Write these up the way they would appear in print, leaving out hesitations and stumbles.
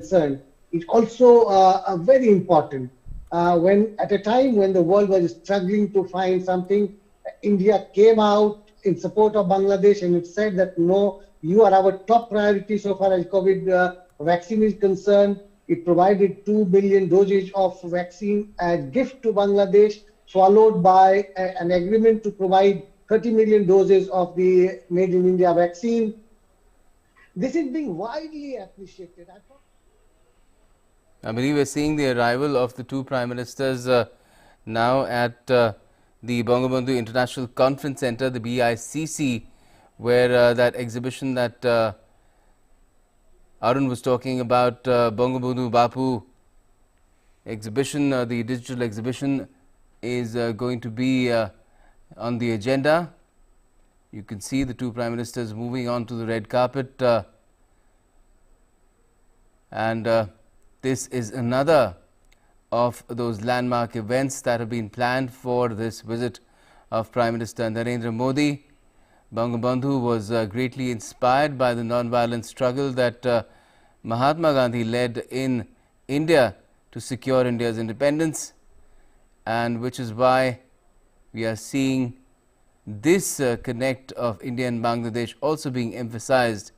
concerned is also very important. When at a time when the world was struggling to find something, India came out in support of Bangladesh and it said that no, you are our top priority so far as COVID vaccine is concerned. It provided 2 billion doses of vaccine as gift to Bangladesh, followed by an agreement to provide 30 million doses of the Made in India vaccine. This is being widely appreciated. I believe we're seeing the arrival of the two Prime Ministers now at the Bangabandhu International Conference Centre, the BICC, where that exhibition that Arun was talking about, Bangabandhu-Bapu exhibition, the digital exhibition, is going to be on the agenda. You can see the two Prime Ministers moving on to the red carpet, and this is another of those landmark events that have been planned for this visit of Prime Minister Narendra Modi. Bangabandhu was greatly inspired by the non-violent struggle that Mahatma Gandhi led in India to secure India's independence, and which is why we are seeing this connect of India and Bangladesh also being emphasized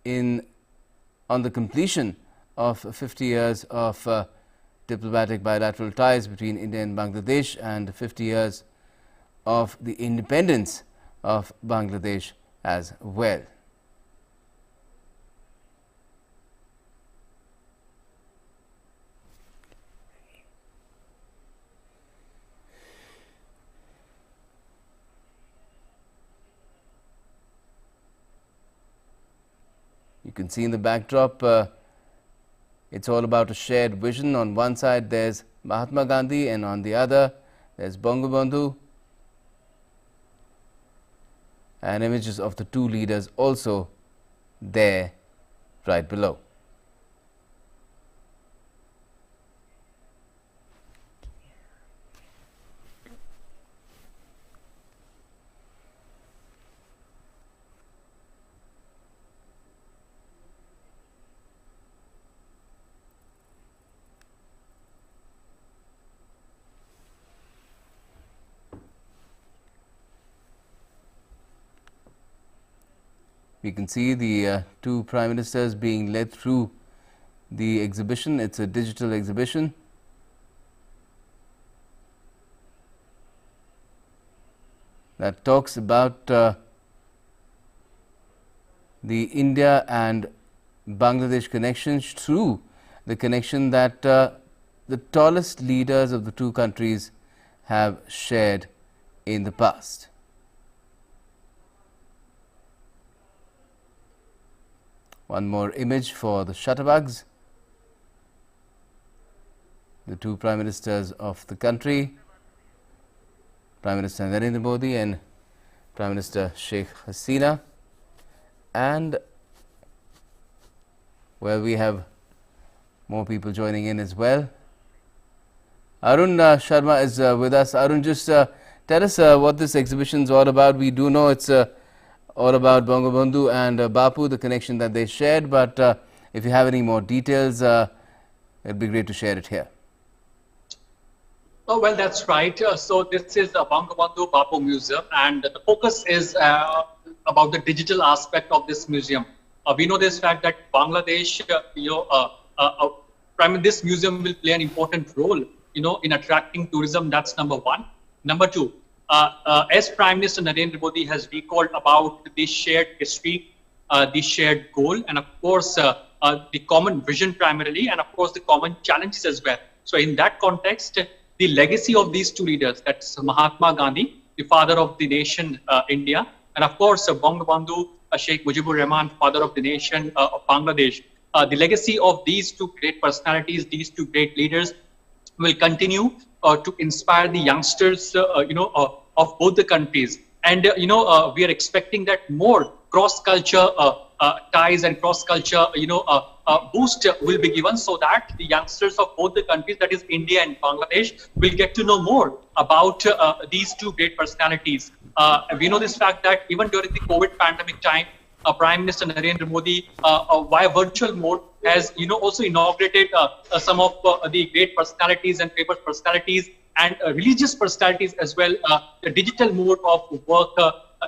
on the completion of 50 years of diplomatic bilateral ties between India and Bangladesh and 50 years of the independence of Bangladesh as well. You can see in the backdrop, it's all about a shared vision. On one side there's Mahatma Gandhi and on the other there's Bangabandhu, and images of the two leaders also there right below. We can see the two Prime Ministers being led through the exhibition. It's a digital exhibition. That talks about the India and Bangladesh connections through the connection that the tallest leaders of the two countries have shared in the past. One more image for the shutterbugs. The two Prime Ministers of the country, Prime Minister Narendra Modi and Prime Minister Sheik Hasina, and well, we have more people joining in as well. Arun Sharma is with us. Arun, just tell us what this exhibition is all about. We do know it's all about Bangabandhu and Bapu, the connection that they shared, but if you have any more details, it'd be great to share it here. Oh, well, that's right. So this is the Bangabandhu-Bapu Museum, and the focus is about the digital aspect of this museum. We know this fact that Bangladesh, this museum will play an important role, in attracting tourism. That's number one. Number two, as Prime Minister Narendra Modi has recalled about the shared history, the shared goal, and of course the common vision primarily, and of course the common challenges as well. So in that context, the legacy of these two leaders, that's Mahatma Gandhi, the father of the nation India, and of course Bangabandhu Sheikh Mujibur Rahman, father of the nation of Bangladesh. The legacy of these two great personalities, these two great leaders, will continue to inspire the youngsters, of both the countries. And we are expecting that more cross-culture ties and cross-culture, boost will be given, so that the youngsters of both the countries, that is India and Bangladesh, will get to know more about these two great personalities. We know this fact that even during the COVID pandemic time, Prime Minister Narendra Modi, via virtual mode, has also inaugurated some of the great personalities and famous personalities and religious personalities as well, the digital mode of work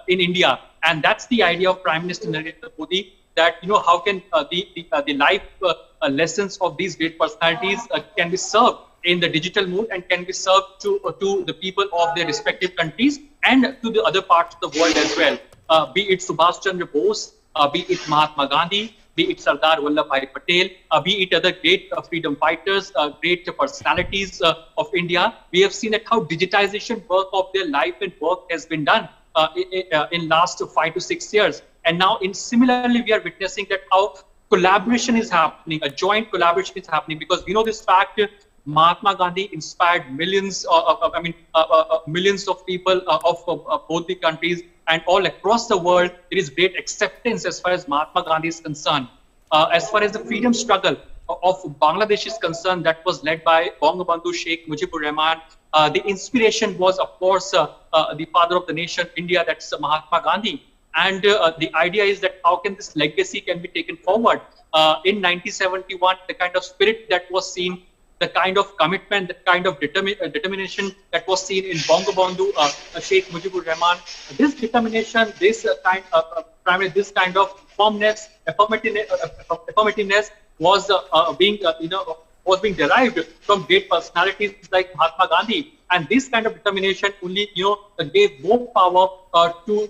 in India. And that's the idea of Prime Minister Narendra Modi, that how can the life lessons of these great personalities can be served in the digital mode and can be served to the people of their respective countries and to the other parts of the world as well. Be it Subhash Chandra Bose, be it Mahatma Gandhi, be it Sardar Vallabhbhai Patel, be it other great freedom fighters, great personalities of India. We have seen that how digitization work of their life and work has been done in last 5 to 6 years. And now similarly, we are witnessing that how collaboration is happening, a joint collaboration is happening, because we know this fact. Mahatma Gandhi inspired millions, millions of people of both the countries and all across the world. There is great acceptance as far as Mahatma Gandhi is concerned. As far as the freedom struggle of Bangladesh is concerned, that was led by Bangabandhu Sheik Mujibur Rahman. The inspiration was, of course, the father of the nation, India, that's Mahatma Gandhi. And the idea is that how can this legacy can be taken forward? In 1971, the kind of spirit that was seen, the kind of commitment, the kind of determination that was seen in Bangabandhu Sheikh Mujibur Rahman, this determination, this primarily this kind of firmness, affirmativeness was being derived from great personalities like Mahatma Gandhi. And this kind of determination only gave more power to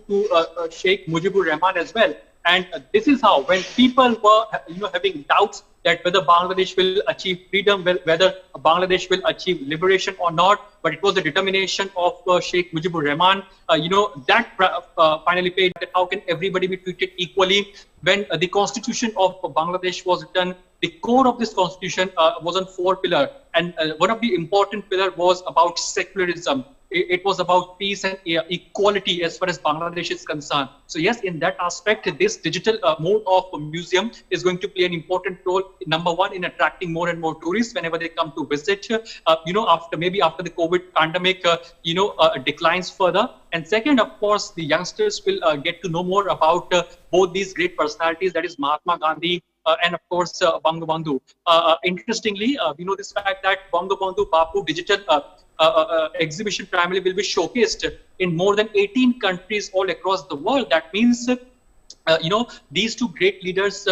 Sheikh Mujibur Rahman as well. And this is how, when people were having doubts that whether Bangladesh will achieve freedom, whether Bangladesh will achieve liberation or not, but it was the determination of Sheikh Mujibur Rahman, that finally paid that how can everybody be treated equally. When the constitution of Bangladesh was written, the core of this constitution was on 4 pillars, and one of the important pillars was about secularism. It was about peace and equality as far as Bangladesh is concerned. So yes, in that aspect, this digital mode of a museum is going to play an important role. Number one, in attracting more and more tourists whenever they come to visit. After the COVID pandemic, declines further. And second, of course, the youngsters will get to know more about both these great personalities, that is Mahatma Gandhi and of course Bangabandhu. Interestingly, we know this fact that Bangabandhu-Bapu digital exhibition primarily will be showcased in more than 18 countries all across the world. That means these two great leaders,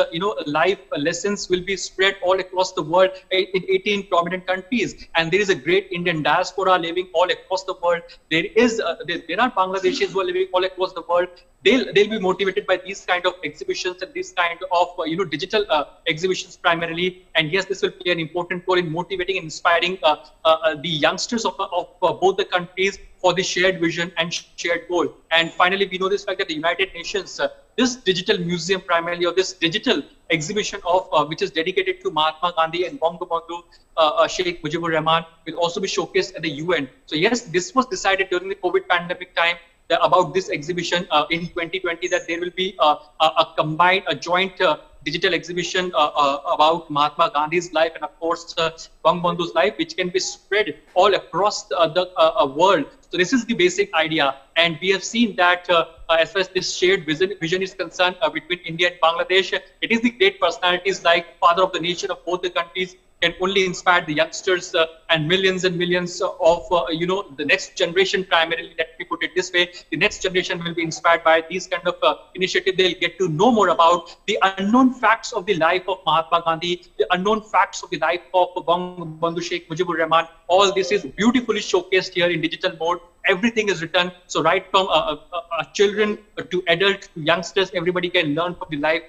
life lessons will be spread all across the world in 18 prominent countries. And there is a great Indian diaspora living all across the world. There are Bangladeshis who are living all across the world. They'll be motivated by these kind of exhibitions and this kind of digital exhibitions primarily. And yes, this will play an important role in motivating and inspiring the youngsters of both the countries for the shared vision and shared goal. And finally, we know this fact that the United Nations, this digital museum primarily, or this digital exhibition of which is dedicated to Mahatma Gandhi and Bangabandhu Sheikh Mujibur Rahman, will also be showcased at the UN. So yes, this was decided during the COVID pandemic time about this exhibition in 2020, that there will be a combined, a joint digital exhibition about Mahatma Gandhi's life and of course Bangabandhu's life, which can be spread all across the world. So this is the basic idea, and we have seen that as far as this shared vision is concerned between India and Bangladesh, it is the great personalities like father of the nation of both the countries can only inspire the youngsters and millions of the next generation primarily. Let me put it this way: the next generation will be inspired by these kind of initiatives. They'll get to know more about the unknown facts of the life of Mahatma Gandhi, the unknown facts of the life of Bangabandhu Sheikh Mujibur Rahman. All this is beautifully showcased here in digital mode. Everything is written, so right from children to adults to youngsters, everybody can learn from the life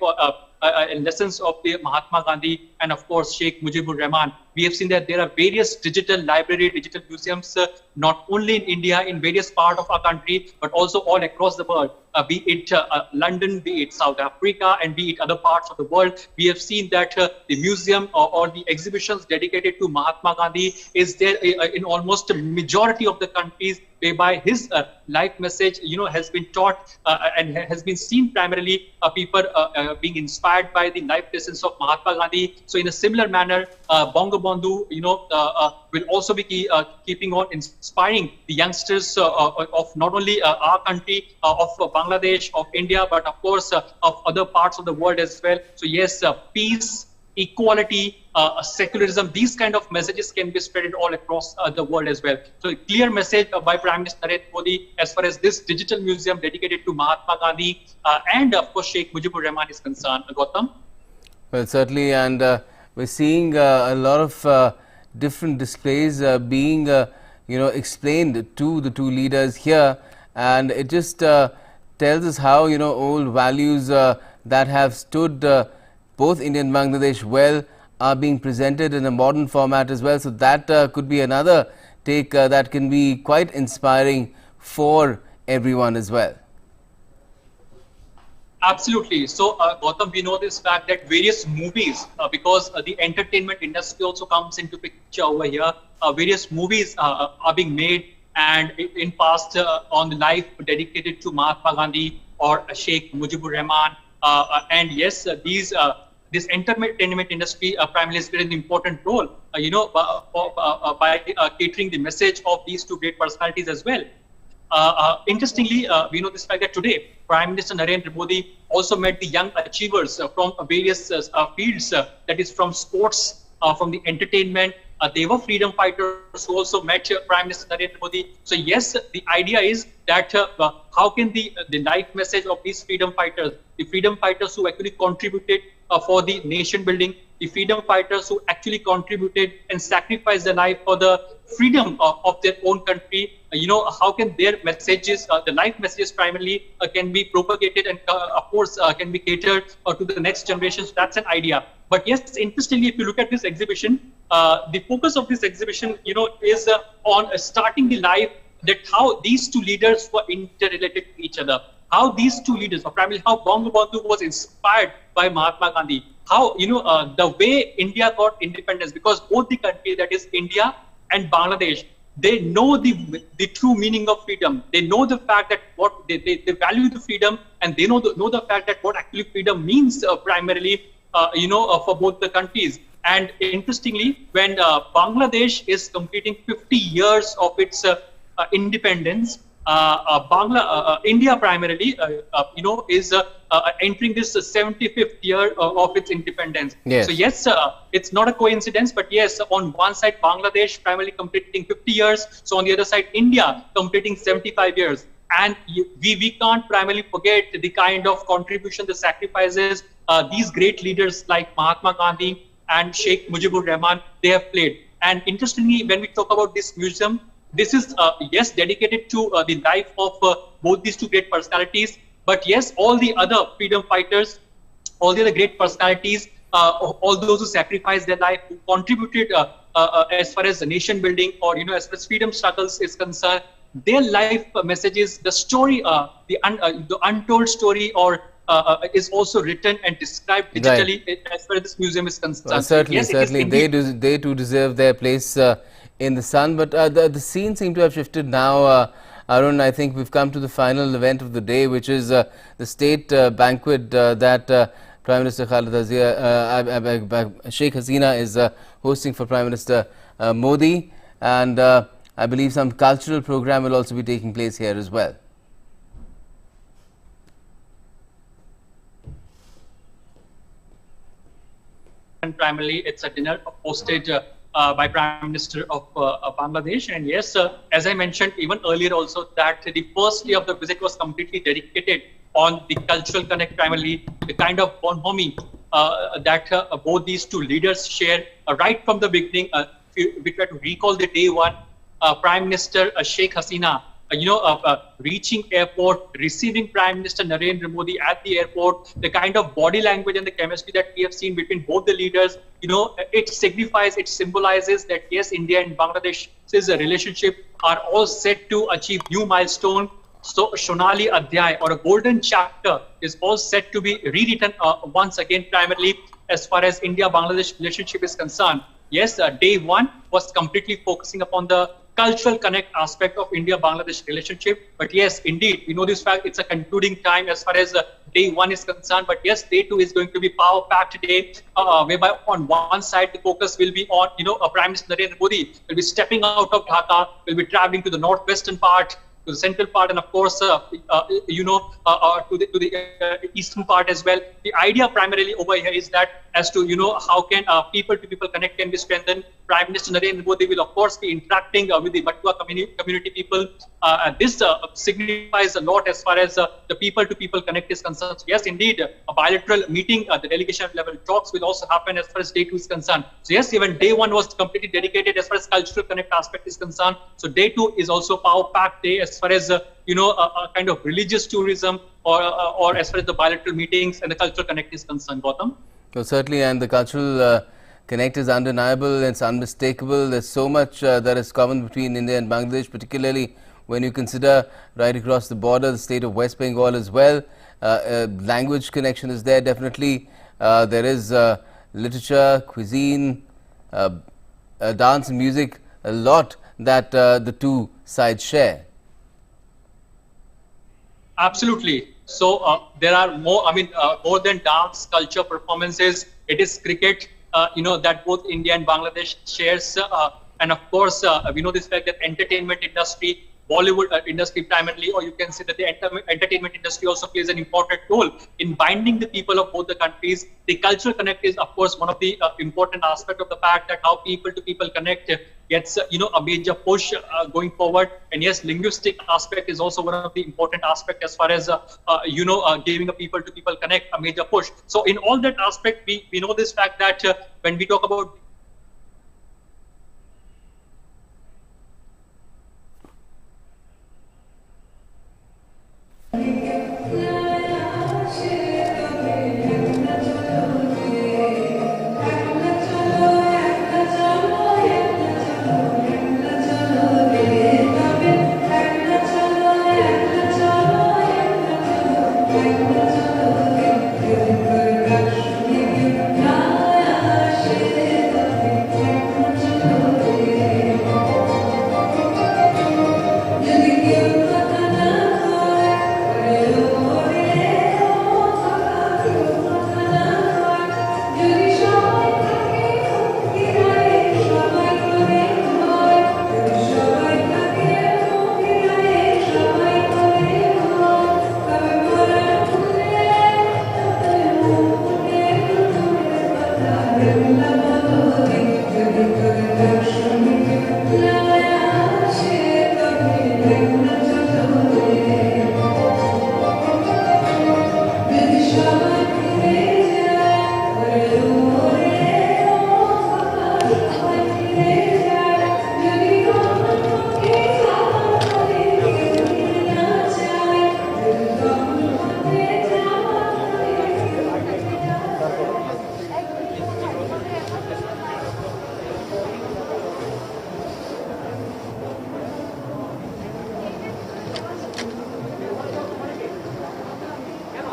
lessons of the Mahatma Gandhi and of course Sheikh Mujibur Rahman. We have seen that there are various digital libraries, digital museums, not only in India, in various parts of our country, but also all across the world, be it London, be it South Africa, and be it other parts of the world. We have seen that the museum or the exhibitions dedicated to Mahatma Gandhi is there in almost a majority of the countries, whereby his life message, has been taught and has been seen primarily people being inspired by the life lessons of Mahatma Gandhi. So in a similar manner, Bangabandhu, will also be keeping on inspiring the youngsters of not only our country, of Bangladesh, of India, but of course of other parts of the world as well. So yes, peace, equality, secularism, these kind of messages can be spread all across the world as well. So a clear message by Prime Minister Narendra Modi as far as this digital museum dedicated to Mahatma Gandhi and of course Sheikh Mujibur Rahman is concerned. Gautam? Well, certainly, and we're seeing a lot of different displays being explained to the two leaders here, and it just tells us how old values that have stood both India and Bangladesh well are being presented in a modern format as well. So that could be another take that can be quite inspiring for everyone as well. Absolutely. So, Gautam, we know this fact that various movies, because the entertainment industry also comes into picture over here, various movies are being made, and in past on the life dedicated to Mahatma Gandhi or Sheikh Mujibur Rahman. And yes, this entertainment industry primarily has played an important role, by catering the message of these two great personalities as well. Interestingly, we know this fact that today Prime Minister Narendra Modi also met the young achievers from various fields, that is from sports, from the entertainment. They were freedom fighters who also met Prime Minister Narendra Modi. So yes, the idea is that how can the life message of these freedom fighters, the freedom fighters who actually contributed for the nation building, the freedom fighters who actually contributed and sacrificed their life for the freedom of their own country, how can their messages, the life messages primarily can be propagated and of course can be catered to the next generation. So that's an idea. But yes, interestingly, if you look at this exhibition, the focus of this exhibition, is on starting the life, that how these two leaders were interrelated to each other. How these two leaders, or primarily how Bangabandhu was inspired by Mahatma Gandhi. How, the way India got independence, because both the country, that is India and Bangladesh, they know the true meaning of freedom. They know the fact that what they value the freedom, and they know the fact that what actually freedom means primarily, for both the countries. And interestingly, when Bangladesh is completing 50 years of its independence, India primarily, is entering this 75th year of its independence. Yes. So yes, it's not a coincidence, but yes, on one side Bangladesh primarily completing 50 years, so on the other side India completing 75 years. And we can't primarily forget the kind of contribution, the sacrifices these great leaders like Mahatma Gandhi and Sheikh Mujibur Rahman, they have played. And interestingly, when we talk about this museum, this is, yes, dedicated to the life of both these two great personalities. But yes, all the other freedom fighters, all the other great personalities, all those who sacrificed their life, who contributed as far as the nation building or, as far as freedom struggles is concerned, their life messages, the story, the untold story, or is also written and described digitally, right, as far as this museum is concerned. Certainly, yes, certainly, they too deserve their place in the sun. But the scenes seem to have shifted now. Arun, I think we've come to the final event of the day, which is the state banquet that Prime Minister Sheik Hasina is hosting for Prime Minister Modi, and I believe some cultural program will also be taking place here as well. And primarily, it's a dinner hosted by Prime Minister of Bangladesh. And yes, as I mentioned even earlier also, that the first day of the visit was completely dedicated on the cultural connect, primarily the kind of bonhomie that both these two leaders share right from the beginning. We try to recall the day one, Prime Minister Sheik Hasina, reaching airport, receiving Prime Minister Narendra Modi at the airport, the kind of body language and the chemistry that we have seen between both the leaders, it signifies, it symbolizes that yes, India and Bangladesh's relationship are all set to achieve new milestone. So Shonali Adhyay, or a golden chapter, is all set to be rewritten once again, primarily as far as India-Bangladesh relationship is concerned. Yes, day one was completely focusing upon the cultural connect aspect of India-Bangladesh relationship. But yes, indeed, we know this fact. It's a concluding time as far as day one is concerned. But yes, day two is going to be power-packed day, whereby on one side the focus will be on, Prime Minister Narendra Modi will be stepping out of Dhaka, will be traveling to the northwestern part, to the central part, and of course, to the eastern part as well. The idea primarily over here is that as to how can people-to-people connect can be strengthened. Prime Minister Narendra Modi will of course be interacting with the Batua community people. This signifies a lot as far as the people-to-people connect is concerned. So yes, indeed, a bilateral meeting, the delegation level talks will also happen as far as day two is concerned. So yes, even day one was completely dedicated as far as cultural connect aspect is concerned. So day two is also power-packed day as far as a kind of religious tourism or as far as the bilateral meetings and the cultural connect is concerned. Gautam. So certainly, and the cultural connect is undeniable, it's unmistakable. There's so much that is common between India and Bangladesh, particularly when you consider right across the border, the state of West Bengal as well. Language connection is there, definitely. There is literature, cuisine, dance and music, a lot that the two sides share. Absolutely. So there are more, more than dance, culture, performances. It is cricket, that both India and Bangladesh shares. And of course, we know this fact that entertainment industry, Bollywood industry primarily, or you can say that the entertainment industry also plays an important role in binding the people of both the countries. The cultural connect is, of course, one of the important aspect of the fact that how people-to-people connect gets, a major push going forward. And yes, linguistic aspect is also one of the important aspect as far as, giving a people-to-people connect a major push. So in all that aspect, we know this fact that when we talk about